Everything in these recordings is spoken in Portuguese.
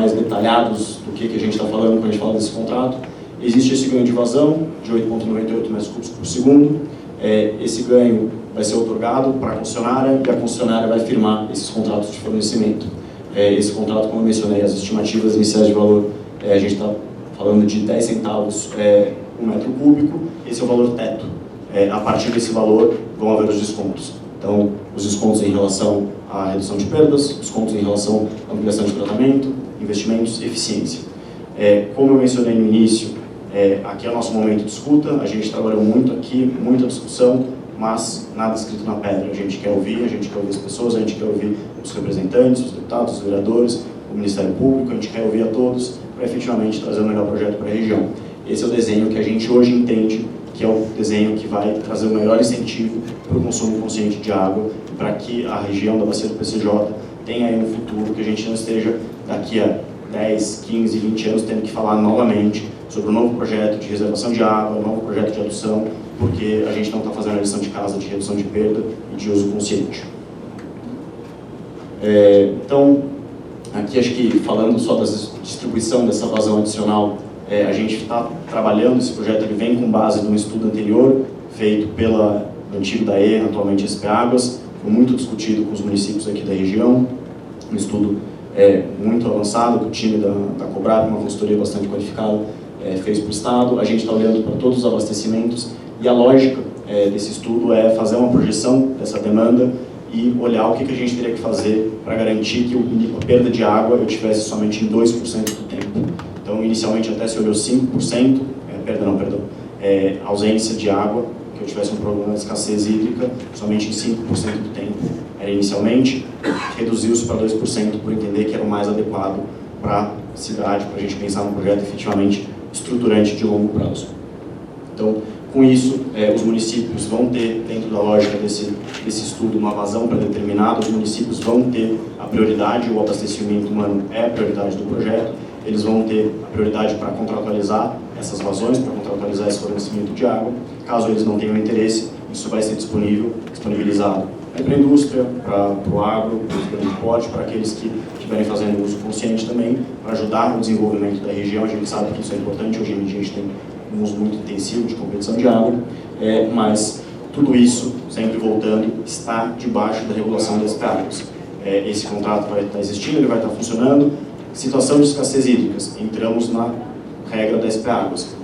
mais detalhados do que a gente está falando quando a gente fala desse contrato. Existe esse ganho de vazão de 8,98 metros cúbicos por segundo. Esse ganho vai ser otorgado para a concessionária e a concessionária vai firmar esses contratos de fornecimento. Esse contrato, como eu mencionei, as estimativas iniciais de valor, a gente está falando de 10 centavos um metro cúbico. Esse é o valor teto. A partir desse valor vão haver os descontos. Então, os descontos em relação à redução de perdas, descontos em relação à ampliação de tratamento, investimentos, eficiência. Como eu mencionei no início, aqui é o nosso momento de escuta, a gente trabalhou muito aqui, muita discussão, mas nada escrito na pedra. A gente quer ouvir as pessoas, a gente quer ouvir os representantes, os deputados, os vereadores, o Ministério Público, a gente quer ouvir a todos para efetivamente trazer o melhor projeto para a região. Esse é o desenho que a gente hoje entende que é o desenho que vai trazer o melhor incentivo para o consumo consciente de água, para que a região da Bacia do PCJ tenha aí um futuro, que a gente não esteja daqui a 10, 15, 20 anos tendo que falar novamente sobre um novo projeto de reservação de água, um novo projeto de adução, porque a gente não está fazendo a lição de casa de redução de perda e de uso consciente. Então, aqui acho que falando só da distribuição dessa vazão adicional, a gente está trabalhando esse projeto, ele vem com base num estudo anterior, feito pela antigo DAE, atualmente SP Águas, foi muito discutido com os municípios aqui da região, um estudo muito avançado, que o time da Cobrap, uma consultoria bastante qualificada, fez para o Estado. A gente está olhando para todos os abastecimentos e a lógica desse estudo é fazer uma projeção dessa demanda e olhar o que a gente teria que fazer para garantir que a perda de água eu tivesse somente em 2% do tempo. Então, inicialmente até se olhou 5%, ausência de água, que eu tivesse um problema de escassez hídrica, somente em 5% do tempo era inicialmente, reduziu-se para 2% por entender que era o mais adequado para a cidade, para a gente pensar num projeto efetivamente estruturante de longo prazo. Então, com isso, os municípios vão ter, dentro da lógica desse estudo, uma vazão pré-determinada, os municípios vão ter a prioridade, o abastecimento humano é a prioridade do projeto, eles vão ter a prioridade para contratualizar essas vazões, para contratualizar esse fornecimento de água. Caso eles não tenham interesse, isso vai ser disponibilizado para a indústria, para o agro, para o grande porte, para aqueles que estiverem fazendo uso consciente também, para ajudar no desenvolvimento da região. A gente sabe que isso é importante, hoje em dia a gente tem um uso muito intensivo de competição de água, mas tudo isso, sempre voltando, está debaixo da regulação das águas. Esse contrato vai estar existindo, ele vai estar funcionando. Situação de escassez hídricas, entramos na regra da SP Águas,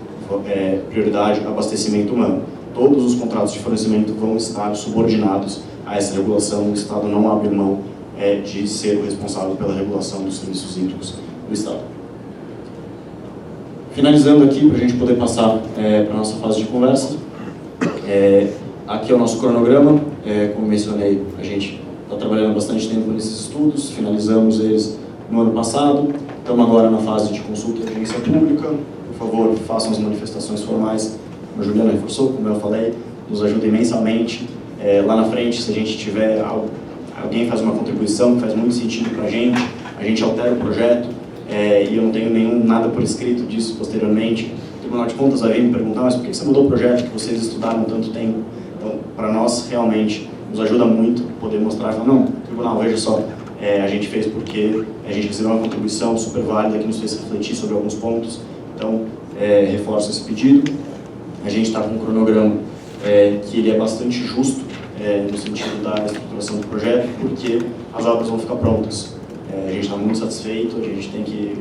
prioridade abastecimento humano. Todos os contratos de fornecimento vão estar subordinados a essa regulação, o Estado não abre mão de ser o responsável pela regulação dos serviços hídricos do Estado. Finalizando aqui, para a gente poder passar para a nossa fase de conversa, aqui é o nosso cronograma. Como mencionei, a gente está trabalhando bastante tempo nesses estudos, finalizamos eles no ano passado, estamos agora na fase de consulta e audiência pública. Por favor, façam as manifestações formais, como a Juliana reforçou, como eu falei, nos ajuda imensamente. Lá na frente, se a gente tiver alguém faz uma contribuição que faz muito sentido para a gente altera o projeto, e eu não tenho nada por escrito disso posteriormente. O Tribunal de Contas vai vir me perguntar, mas por que você mudou o projeto que vocês estudaram tanto tempo? Então, para nós, realmente, nos ajuda muito poder mostrar e falar, não, Tribunal, veja só, a gente fez porque a gente recebeu uma contribuição super válida que nos fez refletir sobre alguns pontos. Então, reforço esse pedido. A gente está com um cronograma que ele é bastante justo no sentido da estruturação do projeto, porque as obras vão ficar prontas. A gente está muito satisfeito, a gente tem que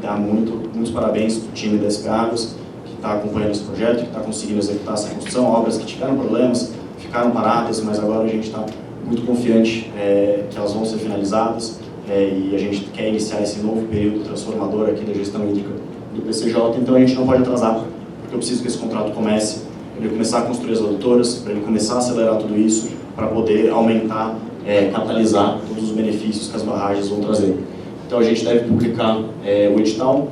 dar muitos parabéns para o time da SP Águas, que está acompanhando esse projeto, que está conseguindo executar essa construção, obras que tiveram problemas, ficaram paradas, mas agora a gente está muito confiante que elas vão ser finalizadas, e a gente quer iniciar esse novo período transformador aqui da gestão hídrica do PCJ, então a gente não pode atrasar, porque eu preciso que esse contrato comece, para ele começar a construir as adutoras, para ele começar a acelerar tudo isso, para poder aumentar, catalisar todos os benefícios que as barragens vão trazer. Então a gente deve publicar o edital,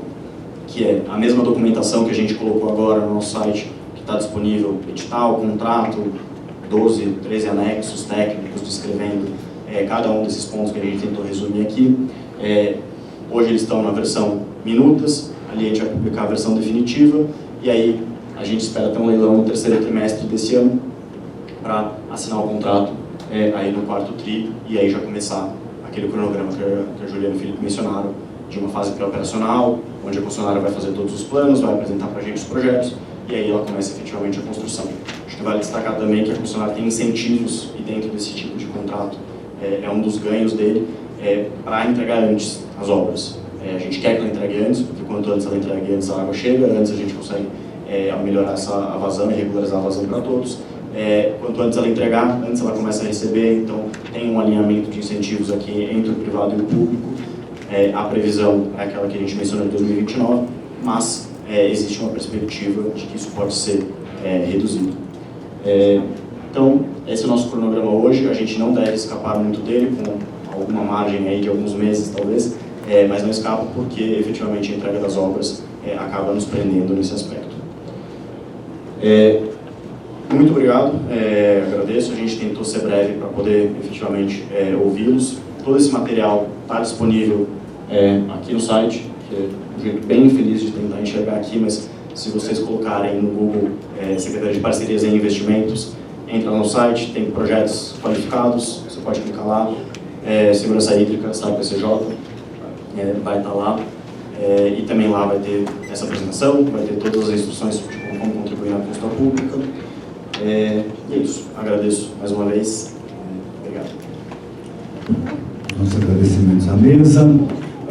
que é a mesma documentação que a gente colocou agora no nosso site, que está disponível, edital, contrato, 12, 13 anexos técnicos descrevendo cada um desses pontos que a gente tentou resumir aqui. Hoje eles estão na versão minutas, ali a gente vai publicar a versão definitiva, e aí a gente espera ter um leilão no terceiro trimestre desse ano para assinar o contrato aí no quarto tri, e aí já começar aquele cronograma que a Juliana e o Felipe mencionaram, de uma fase pré-operacional, onde a concessionária vai fazer todos os planos, vai apresentar para a gente os projetos, e aí ela começa efetivamente a construção. Acho que vale destacar também que a concessionária tem incentivos, e dentro desse tipo de contrato é um dos ganhos dele, para entregar antes as obras. A gente quer que ela entregue antes, porque quanto antes ela entregue, antes a água chega, antes a gente consegue melhorar a vazão e regularizar a vazão para todos. Quanto antes ela entregar, antes ela começa a receber, então tem um alinhamento de incentivos aqui entre o privado e o público. A previsão é aquela que a gente mencionou em 2029, mas existe uma perspectiva de que isso pode ser reduzido. Então, esse é o nosso cronograma hoje, a gente não deve escapar muito dele, com alguma margem aí de alguns meses talvez, mas não escapa porque efetivamente a entrega das obras acaba nos prendendo nesse aspecto. Muito obrigado, agradeço, a gente tentou ser breve para poder efetivamente ouvi-los. Todo esse material está disponível aqui no site, que é um jeito bem feliz de tentar enxergar aqui, mas se vocês colocarem no Google Secretaria de Parcerias e Investimentos, entra no site, tem projetos qualificados, você pode clicar lá, Segurança Hídrica, SAP-PCJ, vai estar lá, e também lá vai ter essa apresentação, vai ter todas as instruções de como contribuir na consulta pública. E é isso, agradeço mais uma vez, obrigado. Nossos agradecimentos à mesa.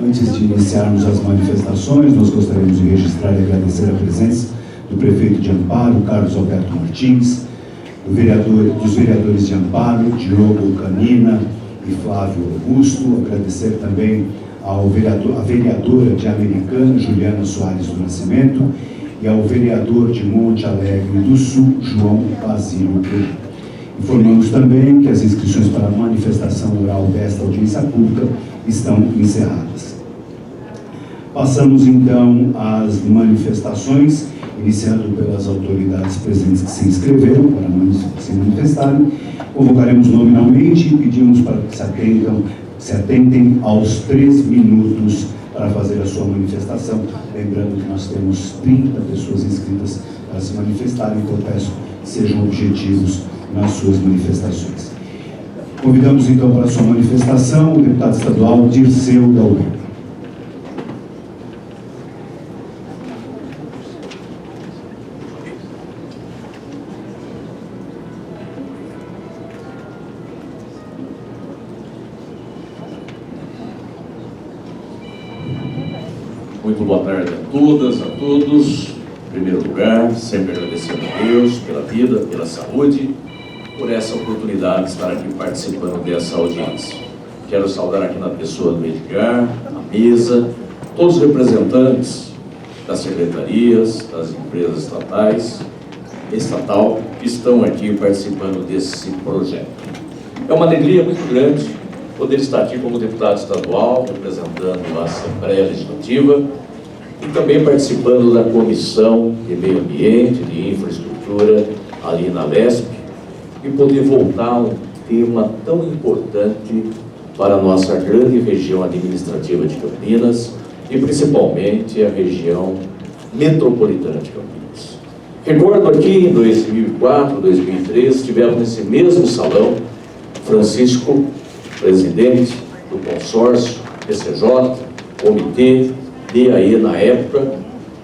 Antes de iniciarmos as manifestações, nós gostaríamos de registrar e agradecer a presença do prefeito de Amparo, Carlos Alberto Martins, dos vereadores de Amparo, Diogo Canina e Flávio Augusto. Agradecer também à vereadora de Americana, Juliana Soares do Nascimento, e ao vereador de Monte Alegre do Sul, João Basílio. Informamos também que as inscrições para a manifestação oral desta audiência pública estão encerradas. Passamos então às manifestações, iniciando pelas autoridades presentes que se inscreveram para se manifestarem. Convocaremos nominalmente e pedimos para que se atentem aos 3 minutos para fazer a sua manifestação. Lembrando que nós temos 30 pessoas inscritas para se manifestarem, então peço que sejam objetivos nas suas manifestações. Convidamos então para a sua manifestação o deputado estadual Dirceu Dalben. Muito boa tarde a todas, a todos. Em primeiro lugar, sempre agradecendo a Deus pela vida, pela saúde, por essa oportunidade de estar aqui participando dessa audiência. Quero saudar aqui na pessoa do Edgar, a mesa, todos os representantes das secretarias, das empresas estatal, que estão aqui participando desse projeto. É uma alegria muito grande poder estar aqui como deputado estadual, representando a Assembleia Legislativa e também participando da Comissão de Meio Ambiente, de Infraestrutura, ali na LESP, e poder voltar a um tema tão importante para a nossa grande região administrativa de Campinas e principalmente a região metropolitana de Campinas. Recordo aqui em 2004, 2003, estivemos nesse mesmo salão, Francisco, presidente do consórcio, PCJ, comitê, DAE na época,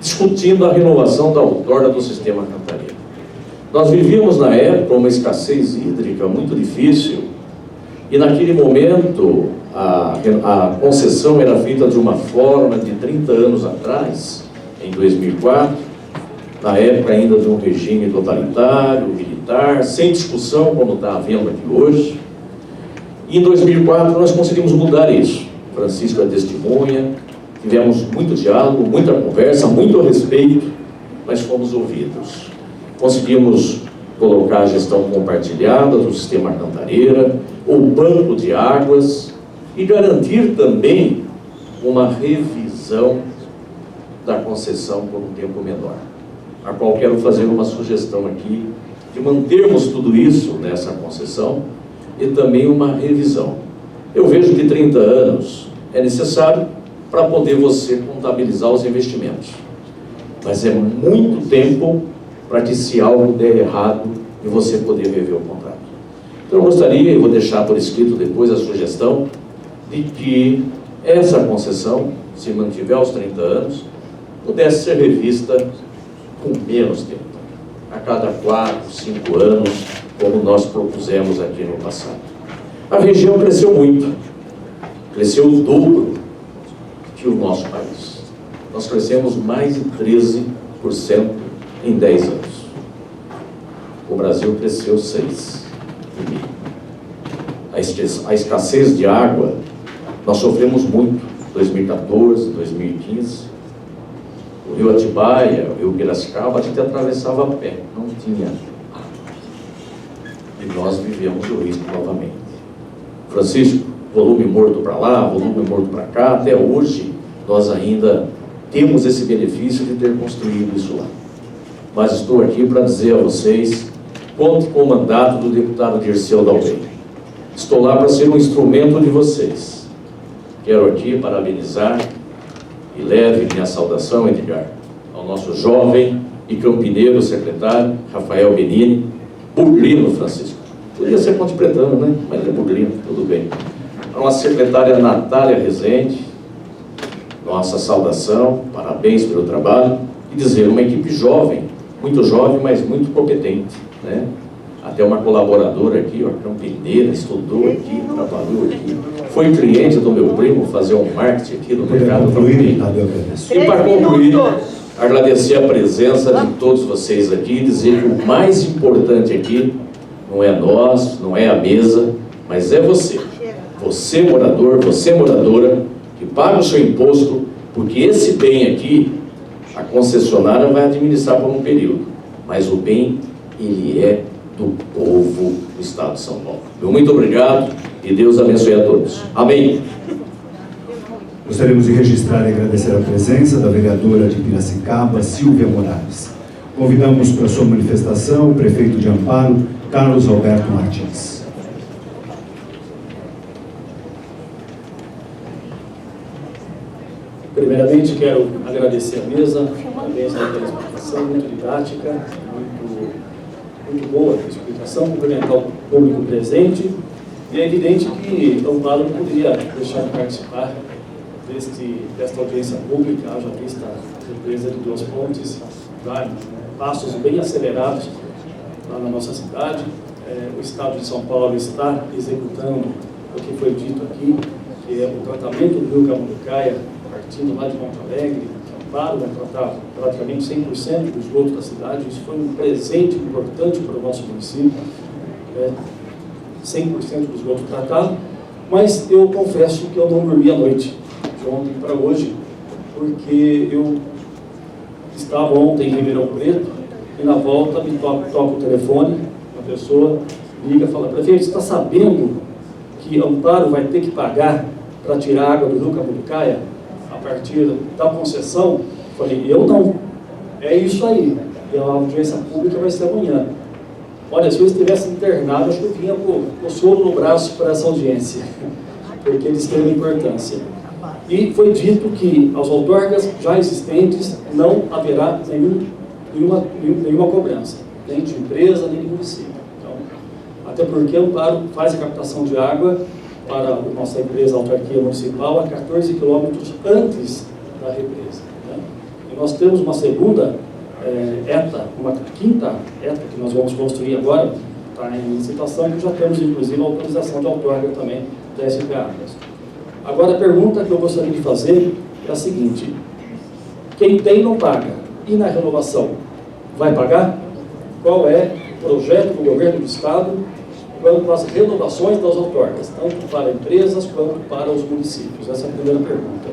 discutindo a renovação da outorga do sistema cantareiro. Nós vivíamos na época uma escassez hídrica muito difícil e naquele momento a concessão era feita de uma forma de 30 anos atrás, em 2004, na época ainda de um regime totalitário, militar, sem discussão como está havendo aqui hoje. E em 2004 nós conseguimos mudar isso. Francisco é testemunha, tivemos muito diálogo, muita conversa, muito respeito, mas fomos ouvidos. Conseguimos colocar a gestão compartilhada do sistema cantareira, o banco de águas e garantir também uma revisão da concessão por um tempo menor, a qual quero fazer uma sugestão aqui de mantermos tudo isso nessa concessão e também uma revisão. Eu vejo que 30 anos é necessário para poder você contabilizar os investimentos, mas é muito tempo para que, se algo der errado, e você poder rever o contrato. Então eu gostaria, e vou deixar por escrito depois a sugestão, de que essa concessão, se mantiver aos 30 anos, pudesse ser revista com menos tempo, a cada 4, 5 anos, como nós propusemos aqui no passado. A região cresceu muito, cresceu o dobro que o nosso país. Nós crescemos mais de 13% em 10 anos. O Brasil cresceu 6,5%. A escassez de água, nós sofremos muito, 2014, 2015. O rio Atibaia, o rio Piracicaba, a gente atravessava a pé, não tinha água. E nós vivemos o risco novamente. Francisco, volume morto para lá, volume morto para cá, até hoje nós ainda temos esse benefício de ter construído isso lá. Mas estou aqui para dizer a vocês, conte com o mandato do deputado Dirceu da Almeida. Estou lá para ser um instrumento de vocês. Quero aqui parabenizar e leve minha saudação, Edgar, ao nosso jovem e campineiro secretário, Rafael Benini, Buglino, Francisco. Podia ser Ponte Pretano, né? Mas é Buglino, tudo bem. A nossa secretária Natália Rezende, nossa saudação, parabéns pelo trabalho, e dizer, uma equipe jovem, muito jovem, mas muito competente, né? Até uma colaboradora aqui, ó, campineira, estudou aqui, trabalhou aqui, foi cliente do meu primo fazer um marketing aqui no mercado também. E para concluir, agradecer a presença de todos vocês aqui e dizer que o mais importante aqui não é nós, não é a mesa, mas é você. Você morador, você moradora, que paga o seu imposto, porque esse bem aqui, a concessionária vai administrar por um período, mas o bem, ele é do povo do Estado de São Paulo. Muito obrigado e Deus abençoe a todos. Amém. Gostaríamos de registrar e agradecer a presença da vereadora de Piracicaba, Silvia Morales. Convidamos para sua manifestação o prefeito de Amparo, Carlos Alberto Martins. Primeiramente, quero agradecer a mesa, parabéns pela explicação, muito didática, muito boa a explicação, cumprimentar o público presente. E é evidente que Amparo não poderia deixar de participar desta audiência pública, haja vista a represa de Duas Pontes, passos bem acelerados lá na nossa cidade. O Estado de São Paulo está executando o que foi dito aqui, que é o tratamento do rio Cambucaia, partindo lá de Monte Alegre, Amparo vai tratar praticamente 100% do esgoto da cidade. Isso foi um presente importante para o nosso município, 100% do esgoto tratado, mas eu confesso que eu não dormi à noite, de ontem para hoje, porque eu estava ontem em Ribeirão Preto e na volta me toca o telefone, uma pessoa liga e fala: prefeito, você está sabendo que Amparo vai ter que pagar para tirar água do rio Cambucaia a partir da concessão? Falei, eu não. É isso aí. E a audiência pública vai ser amanhã. Olha, se eu estivesse internado, acho que eu vinha com o soro no braço para essa audiência, porque eles têm uma importância. E foi dito que as outorgas já existentes não haverá nenhuma cobrança, nem de empresa, nem de município. Então, até porque Amparo faz a captação de água para a nossa empresa, a autarquia municipal, a 14 quilômetros antes da represa, né? E nós temos uma segunda uma quinta ETA que nós vamos construir agora, está em licitação, que já temos inclusive a autorização de outorga também da SP Águas. Agora a pergunta que eu gostaria de fazer é a seguinte: quem tem não paga, e na renovação vai pagar? Qual é o projeto do governo do Estado quanto às renovações das outorgas, tanto para empresas quanto para os municípios? Essa é a primeira pergunta.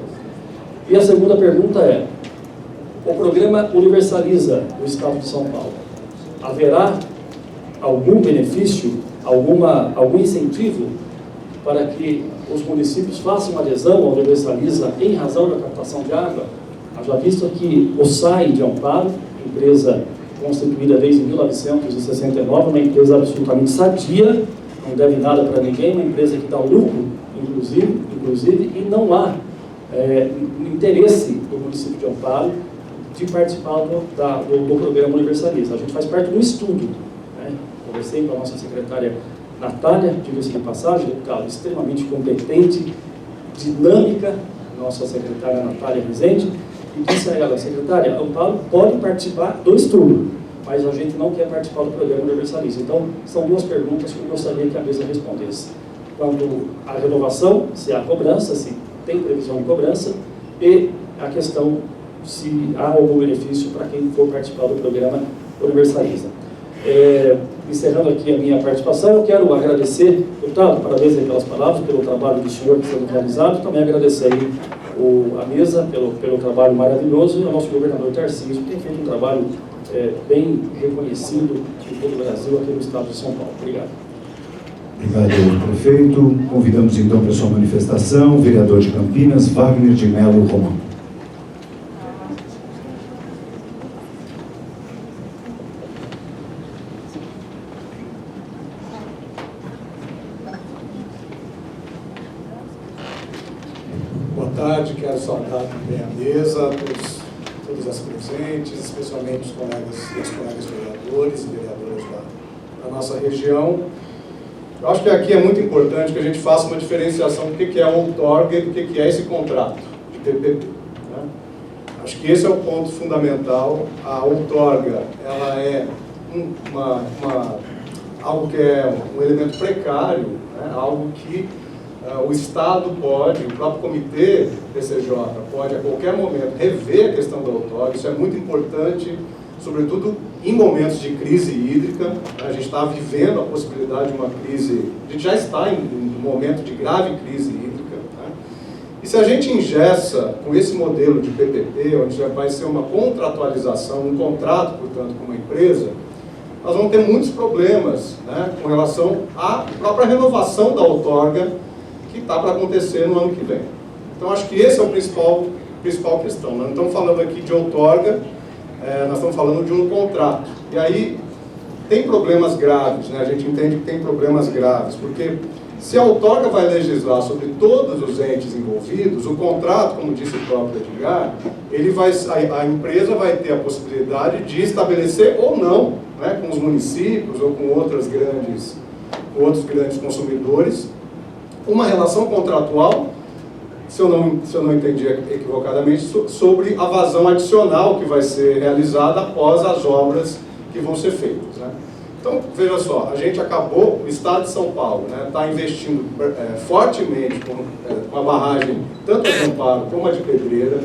E a segunda pergunta é: o programa Universaliza do Estado de São Paulo, haverá algum benefício, algum incentivo para que os municípios façam adesão ao Universaliza em razão da captação de água? Já visto que o SAI de Amparo, empresa constituída desde 1969, uma empresa absolutamente sadia, não deve nada para ninguém, uma empresa que dá lucro, inclusive, e não há interesse do município de Amparo de participar do programa Universaliza. A gente faz parte de um estudo, né? Conversei com a nossa secretária Natália, diga-se de passagem, deputado extremamente competente, dinâmica, nossa secretária Natália Rezende, e disse a ela, secretária, Amparo pode participar do estudo, mas a gente não quer participar do programa universalista. Então, são duas perguntas que eu gostaria que a mesa respondesse. Quanto à renovação, se há cobrança, se tem previsão de cobrança, e a questão se há algum benefício para quem for participar do programa universalista. Encerrando aqui a minha participação, eu quero agradecer, deputado, parabéns aí pelas palavras, pelo trabalho do senhor que está sendo realizado, também agradecer aí a mesa pelo trabalho maravilhoso e ao nosso governador Tarcísio, que tem feito um trabalho bem reconhecido em todo o Brasil, aqui no estado de São Paulo. Obrigado. Obrigado, prefeito. Convidamos então para a sua manifestação o vereador de Campinas, Wagner de Mello Romão. Boa tarde, quero saudar também a mesa, todas as presentes, especialmente os colegas e as colegas vereadores e vereadoras da nossa região. Eu acho que aqui é muito importante que a gente faça uma diferenciação do que é a outorga e do que é esse contrato de PPP. Né? Acho que esse é o ponto fundamental. A outorga, ela é algo que é um elemento precário, né? Algo que o Estado pode, o próprio comitê PCJ pode a qualquer momento rever a questão da outorga. Isso é muito importante, sobretudo em momentos de crise hídrica. A gente está vivendo a possibilidade de uma crise, a gente já está em um momento de grave crise hídrica. Né? E se a gente engessa com esse modelo de PPP, onde já vai ser uma contratualização, um contrato, portanto, com uma empresa, nós vamos ter muitos problemas, né, com relação à própria renovação da outorga que está para acontecer no ano que vem. Então, acho que esse é o principal questão. Nós não estamos falando aqui de outorga, nós estamos falando de um contrato. E aí, tem problemas graves, né? A gente entende que tem problemas graves, porque se a outorga vai legislar sobre todos os entes envolvidos, o contrato, como disse o próprio Edgar, a empresa vai ter a possibilidade de estabelecer ou não, né, com os municípios ou com outros grandes consumidores, uma relação contratual, se eu não entendi equivocadamente, sobre a vazão adicional que vai ser realizada após as obras que vão ser feitas. Né? Então, veja só, a gente acabou, o Estado de São Paulo está investindo fortemente com a barragem, tanto a de Amparo como a de Pedreira,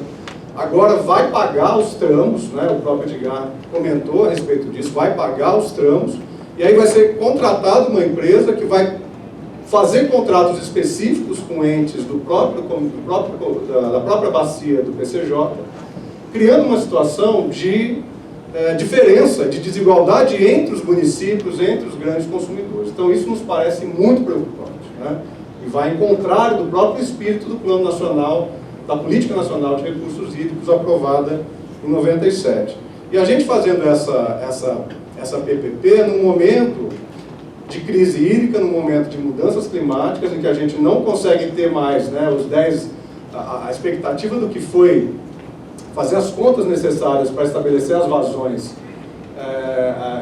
agora vai pagar os tramos, né? O próprio Edgar comentou a respeito disso, vai pagar os tramos, e aí vai ser contratada uma empresa que vai fazer contratos específicos com entes da própria bacia do PCJ, criando uma situação de diferença, de desigualdade entre os municípios, entre os grandes consumidores. Então isso nos parece muito preocupante, né? E vai em contrário do próprio espírito do Plano Nacional, da Política Nacional de Recursos Hídricos, aprovada em 97. E a gente fazendo essa PPP num momento de crise hídrica, num momento de mudanças climáticas, em que a gente não consegue ter mais, né, a expectativa do que foi fazer as contas necessárias para estabelecer as vazões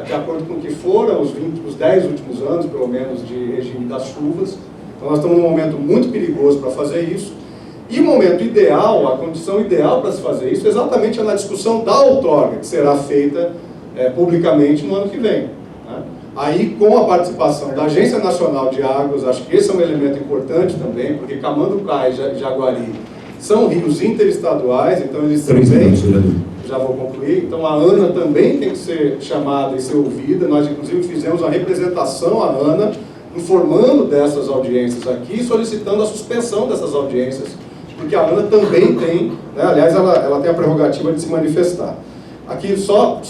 de acordo com o que foram os 10 últimos anos, pelo menos, de regime das chuvas. Então nós estamos num momento muito perigoso para fazer isso. E o momento ideal, a condição ideal para se fazer isso, exatamente é na discussão da outorga, que será feita publicamente no ano que vem. Né? Aí, com a participação da Agência Nacional de Águas, acho que esse é um elemento importante também, porque Camanducaí e Jaguari são rios interestaduais, então eles também... Já vou concluir. Então a ANA também tem que ser chamada e ser ouvida. Nós, inclusive, fizemos a representação à ANA, informando dessas audiências aqui, solicitando a suspensão dessas audiências, porque a ANA também tem, né, aliás, ela tem a prerrogativa de se manifestar. Aqui, só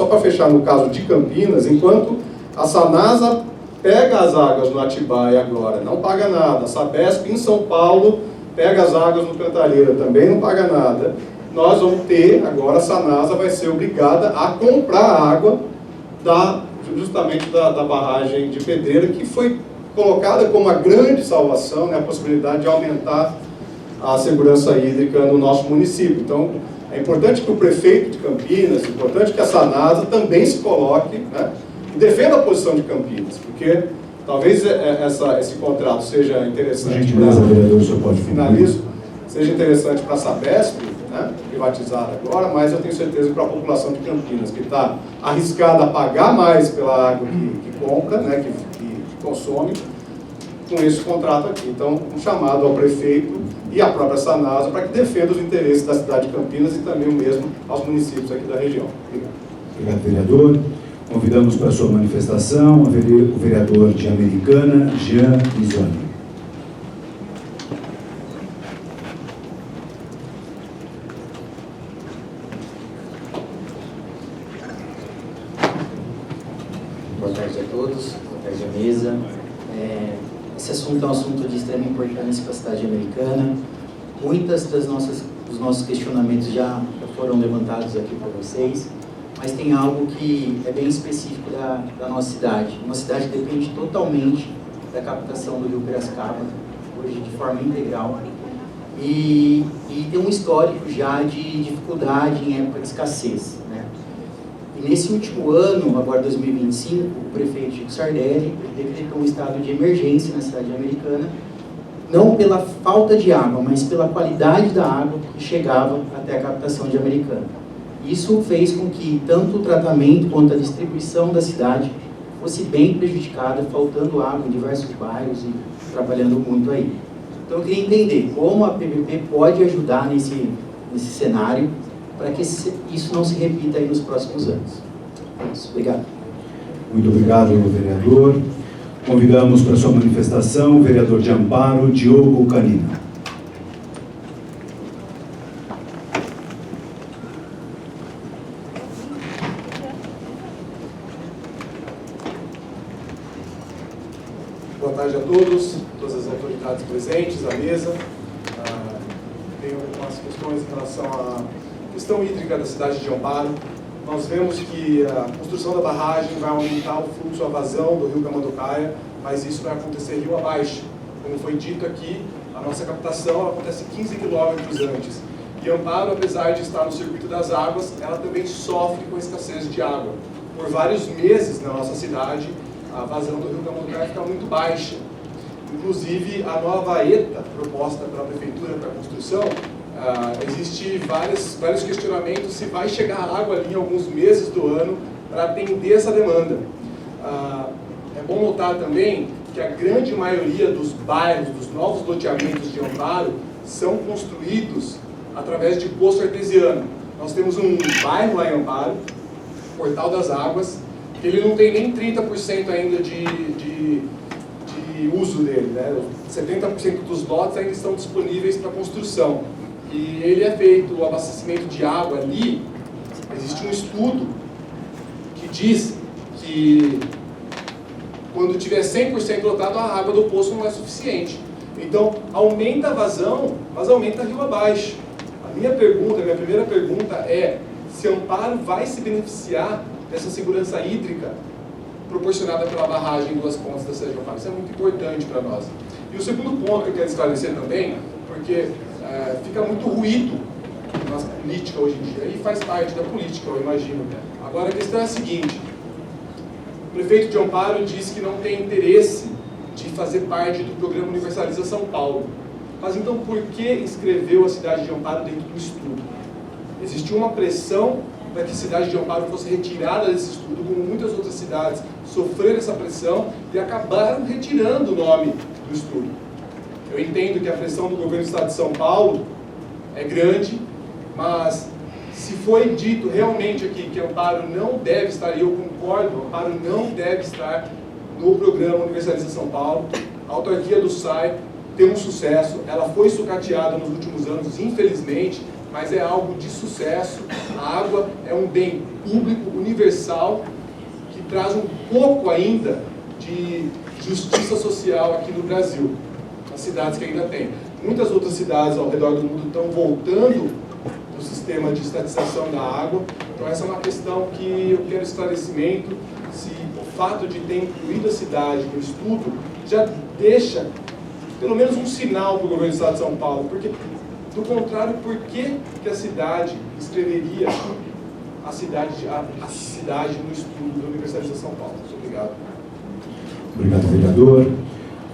para fechar no caso de Campinas, enquanto a Sanasa pega as águas no Atibaia agora, não paga nada. A Sabesp em São Paulo pega as águas no Cantareira, também não paga nada. Nós vamos ter, agora a Sanasa vai ser obrigada a comprar água justamente da barragem de Pedreira, que foi colocada como uma grande salvação, né, a possibilidade de aumentar a segurança hídrica no nosso município. Então, é importante que o prefeito de Campinas, é importante que a Sanasa também se coloque, né, e defenda a posição de Campinas, porque Talvez esse contrato seja Por interessante. gentileza, vereador, o senhor pode Finalizo. Seja interessante para a Sabesp, né, privatizada agora, mas eu tenho certeza que para a população de Campinas, que está arriscada a pagar mais pela água que compra, né, que consome, com esse contrato aqui. Então, um chamado ao prefeito e à própria Sanasa para que defenda os interesses da cidade de Campinas e também o mesmo aos municípios aqui da região. Obrigado. Obrigado, vereador. Convidamos para a sua manifestação o vereador de Americana, Jean Isoni. Boa tarde a todos, boa tarde à mesa. Esse assunto é um assunto de extrema importância para a cidade americana. Muitas dos nossos questionamentos já foram levantados aqui por vocês, mas tem algo que é bem específico da nossa cidade. Nossa cidade depende totalmente da captação do rio Piracicaba, hoje de forma integral, e tem um histórico já de dificuldade em época de escassez, né? E nesse último ano, agora 2025, o prefeito Chico Sardelli decretou um estado de emergência na cidade americana, não pela falta de água, mas pela qualidade da água que chegava até a captação de Americana. Isso fez com que tanto o tratamento quanto a distribuição da cidade fosse bem prejudicada, faltando água em diversos bairros e trabalhando muito aí. Então eu queria entender como a PVP pode ajudar nesse cenário para que isso não se repita aí nos próximos anos. É isso. Obrigado. Muito obrigado, vereador. Convidamos para a sua manifestação o vereador de Amparo, Diogo Canina. Boa tarde a todas as autoridades presentes, à mesa. Tenho algumas questões em relação à questão hídrica da cidade de Amparo. Nós vemos que a construção da barragem vai aumentar o fluxo, a vazão do rio Camanducaia, mas isso vai acontecer rio abaixo. Como foi dito aqui, a nossa captação acontece 15 quilômetros antes. E Amparo, apesar de estar no circuito das águas, ela também sofre com a escassez de água. Por vários meses na nossa cidade, a vazão do rio Camanducaia fica muito baixa. Inclusive, a nova ETA proposta pela Prefeitura para a construção, existe vários questionamentos se vai chegar água ali em alguns meses do ano para atender essa demanda. É bom notar também que a grande maioria dos bairros, dos novos loteamentos de Amparo, são construídos através de poço artesiano. Nós temos um bairro lá em Amparo, Portal das Águas, que ele não tem nem 30% ainda de uso dele, né? 70% dos lotes ainda estão disponíveis para construção. E ele é feito o abastecimento de água ali. Existe um estudo que diz que quando tiver 100% lotado, a água do poço não é suficiente. Então, aumenta a vazão, mas aumenta rio abaixo. A minha primeira pergunta é se Amparo vai se beneficiar dessa segurança hídrica proporcionada pela barragem em Duas Pontas da cidade de Amparo. Isso é muito importante para nós. E o segundo ponto que eu quero esclarecer também, porque fica muito ruído na política hoje em dia, e faz parte da política, eu imagino. Agora a questão é a seguinte: o prefeito de Amparo disse que não tem interesse de fazer parte do programa Universaliza São Paulo. Mas então por que inscreveu a cidade de Amparo dentro do estudo? Existiu uma pressão para que a cidade de Amparo fosse retirada desse estudo, como muitas outras cidades sofreram essa pressão e acabaram retirando o nome do estudo. Eu entendo que a pressão do governo do estado de São Paulo é grande, mas se foi dito realmente aqui que Amparo não deve estar, e eu concordo, Amparo não deve estar no programa Universaliza São Paulo, a autarquia do SAI tem um sucesso, ela foi sucateada nos últimos anos, infelizmente, mas é algo de sucesso. A água é um bem público, universal, que traz um pouco ainda de justiça social aqui no Brasil, nas cidades que ainda tem. Muitas outras cidades ao redor do mundo estão voltando do sistema de estatização da água, então essa é uma questão que eu quero esclarecimento, se o fato de ter incluído a cidade no estudo já deixa pelo menos um sinal para o governo do estado de São Paulo, porque do contrário, por que a cidade escreveria a cidade no estudo da Universaliza São Paulo? Muito obrigado. Obrigado, vereador.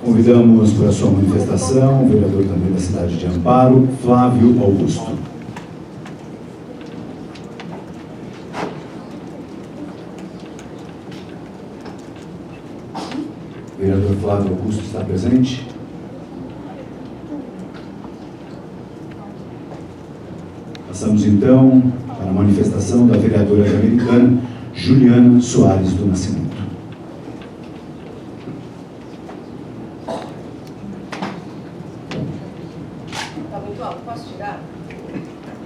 Convidamos para a sua manifestação o vereador também da cidade de Amparo, Flávio Augusto. Vereador Flávio Augusto está presente? Passamos então para a manifestação da vereadora da Americana, Juliana Soares do Nascimento. Está muito alto, posso tirar?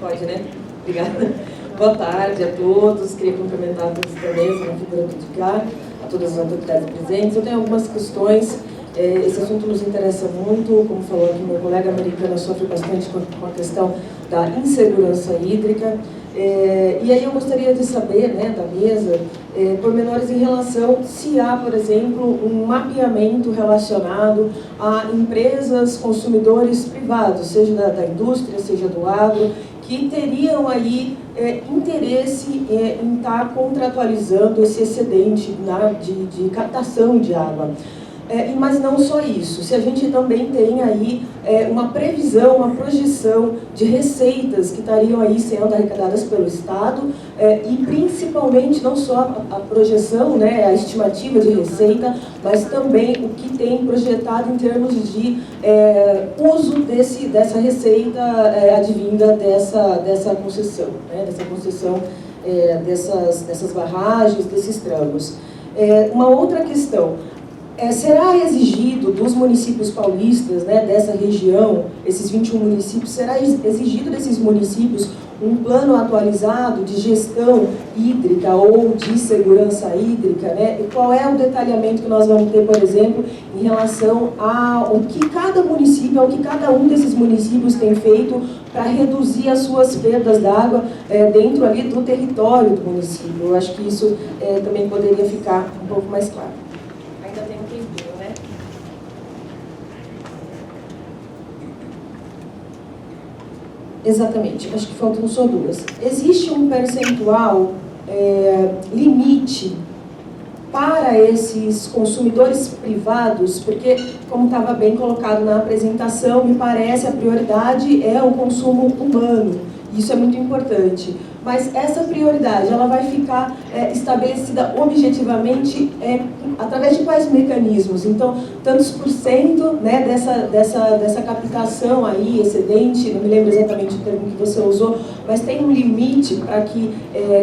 Pode, né? Obrigada. Boa tarde a todos. Queria cumprimentar a todos da mesa, na figura do cá, a todas as autoridades presentes. Eu tenho algumas questões. Esse assunto nos interessa muito. Como falou aqui meu colega, a Americana sofre bastante com a questão da insegurança hídrica. E aí eu gostaria de saber, né, da mesa, pormenores em relação se há, por exemplo, um mapeamento relacionado a empresas, consumidores privados, seja da indústria, seja do agro, que teriam aí interesse em estar contratualizando esse excedente de captação de água. Mas não só isso, se a gente também tem aí uma previsão, uma projeção de receitas que estariam aí sendo arrecadadas pelo Estado, e principalmente não só a projeção, né, a estimativa de receita, mas também o que tem projetado em termos de uso dessa receita advinda dessa concessão, né, dessas barragens, desses tramos. Uma outra questão. Será exigido dos municípios paulistas, né, dessa região, esses 21 municípios, será exigido desses municípios um plano atualizado de gestão hídrica ou de segurança hídrica, né? E qual é o detalhamento que nós vamos ter, por exemplo, em relação ao que cada município, ao que cada um desses municípios tem feito para reduzir as suas perdas d'água dentro ali do território do município. Eu acho que isso também poderia ficar um pouco mais claro. Ainda tem um tempinho, né? Exatamente, acho que faltam só duas. Existe um percentual limite para esses consumidores privados, porque, como estava bem colocado na apresentação, me parece a prioridade é o consumo humano. Isso é muito importante. Mas essa prioridade, ela vai ficar estabelecida objetivamente através de quais mecanismos? Então, tantos por cento, né, dessa captação aí, excedente, não me lembro exatamente o termo que você usou, mas tem um limite para que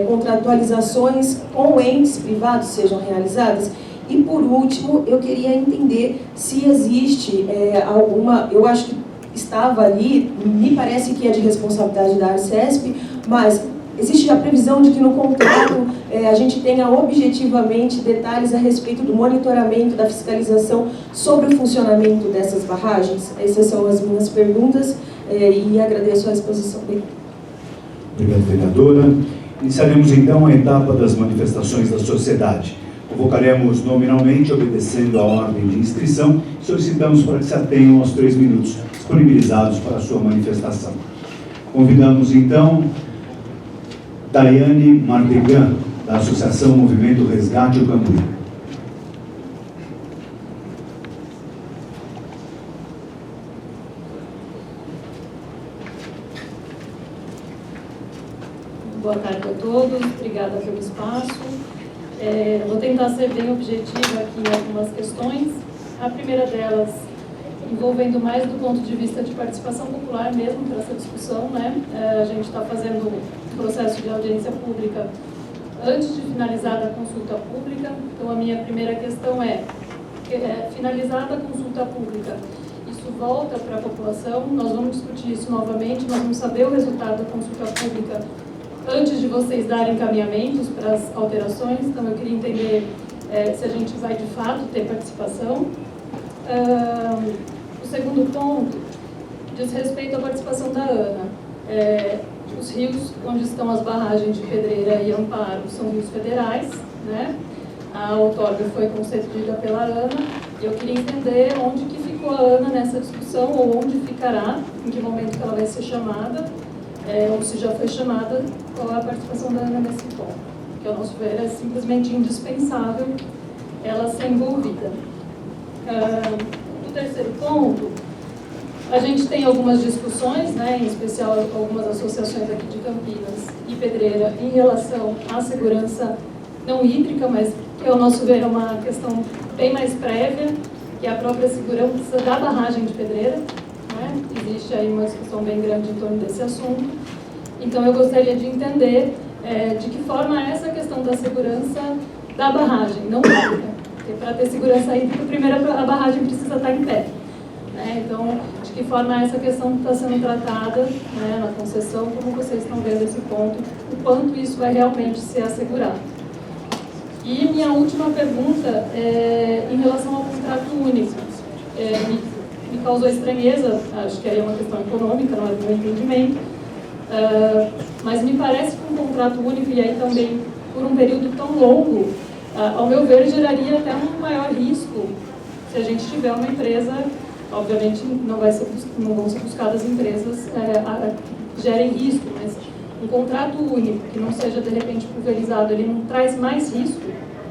contratualizações com entes privados sejam realizadas? E, por último, eu queria entender se existe alguma... Eu acho que estava ali, me parece que é de responsabilidade da Arcesp, mas existe a previsão de que no contrato a gente tenha objetivamente detalhes a respeito do monitoramento, da fiscalização sobre o funcionamento dessas barragens? Essas são as minhas perguntas e agradeço a exposição. Obrigado, vereadora. Iniciaremos então a etapa das manifestações da sociedade. Convocaremos nominalmente, obedecendo à ordem de inscrição, solicitamos para que se atenham aos 3 minutos disponibilizados para a sua manifestação. Convidamos então Daiane Mardegan, da Associação Movimento Resgate o Cambuí. Boa tarde a todos, obrigada pelo espaço. Vou tentar ser bem objetiva aqui em algumas questões. A primeira delas, envolvendo mais do ponto de vista de participação popular mesmo para essa discussão, né? A gente está fazendo um processo de audiência pública antes de finalizar a consulta pública. Então, a minha primeira questão finalizada a consulta pública, isso volta para a população, nós vamos discutir isso novamente, nós vamos saber o resultado da consulta pública antes de vocês darem encaminhamentos para as alterações. Então, eu queria entender se a gente vai, de fato, ter participação. O segundo ponto diz respeito à participação da ANA. Os rios onde estão as barragens de Pedreira e Amparo são rios federais, né? A outorga foi concedida pela ANA e eu queria entender onde que ficou a ANA nessa discussão, ou onde ficará, em que momento que ela vai ser chamada, ou se já foi chamada, qual é a participação da ANA nesse ponto, que ao nosso ver é simplesmente indispensável ela ser envolvida. O terceiro ponto, a gente tem algumas discussões, né, em especial algumas associações aqui de Campinas e Pedreira, em relação à segurança não hídrica, mas que, ao nosso ver, é uma questão bem mais prévia, que é a própria segurança da barragem de Pedreira, né? Existe aí uma discussão bem grande em torno desse assunto. Então, eu gostaria de entender de que forma é essa questão da segurança da barragem, não hídrica. Porque para ter segurança hídrica, primeiro a barragem precisa estar em pé. Né? Então, de que forma essa questão está sendo tratada, né, na concessão, como vocês estão vendo esse ponto, o quanto isso vai realmente ser assegurado. E minha última pergunta é em relação ao contrato único. Me causou estranheza, acho que aí é uma questão econômica, não é do meu entendimento, mas me parece que um contrato único, e aí também por um período tão longo, ao meu ver, geraria até um maior risco se a gente tiver uma empresa. Obviamente não vão ser buscadas empresas que gerem risco, mas um contrato único que não seja de repente pulverizado, ele não traz mais risco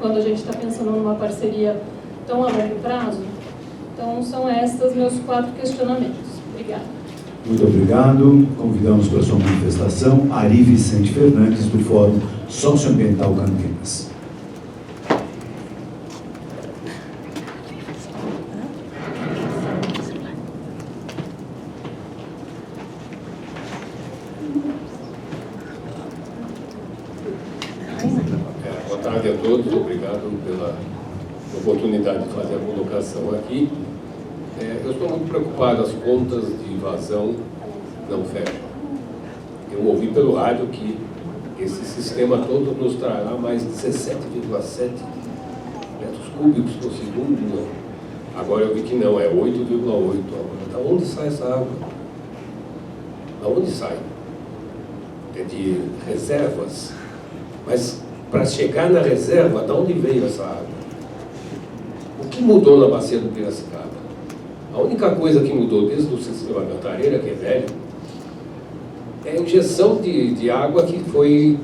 quando a gente está pensando numa parceria tão a longo prazo? Então são esses meus 4 questionamentos. Obrigada. Muito obrigado. Convidamos para a sua manifestação Ari Vicente Fernandes, do Fórum Socioambiental Campinas. Boa tarde a todos, obrigado pela oportunidade de fazer a colocação aqui. Eu estou muito preocupado, as contas de vazão não fecham. Eu ouvi pelo rádio que esse sistema todo nos trará mais 17,7 metros cúbicos por segundo. Agora eu vi que não, é 8,8. Da onde sai essa água? Da onde sai? É de reservas. Mas para chegar na reserva, de onde veio essa água? O que mudou na bacia do Piracicaba? A única coisa que mudou desde o sistema Cantareira, que é velho, é a injeção de água que foi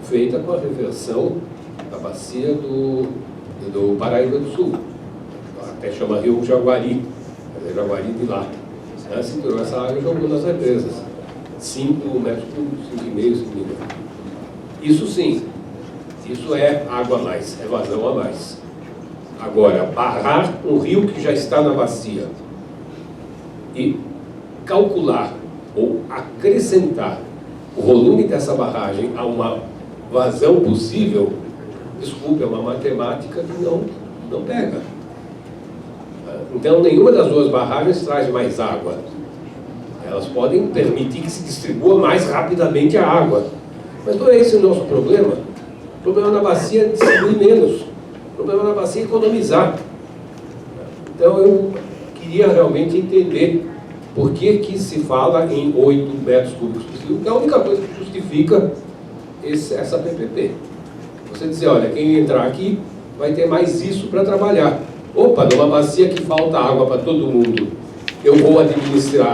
feita com a reversão da bacia do Paraíba do Sul. Até chama Rio Jaguari, é Jaguari de lá. Se tirou essa água e jogou nas represas. 5 metros cúbicos, 5,5, 5 milhões. Isso sim, isso é água a mais, é vazão a mais. Agora, barrar um rio que já está na bacia e calcular ou acrescentar o volume dessa barragem a uma vazão possível, desculpe, é uma matemática que não pega. Então, nenhuma das duas barragens traz mais água. Elas podem permitir que se distribua mais rapidamente a água. Mas não é esse o nosso problema. O problema na bacia é distribuir menos. O problema na bacia é economizar. Então eu queria realmente entender por que se fala em 8 metros cúbicos por segundo, que é a única coisa que justifica essa PPP. Você dizer, olha, quem entrar aqui vai ter mais isso para trabalhar. Opa, numa bacia que falta água para todo mundo, eu vou administrar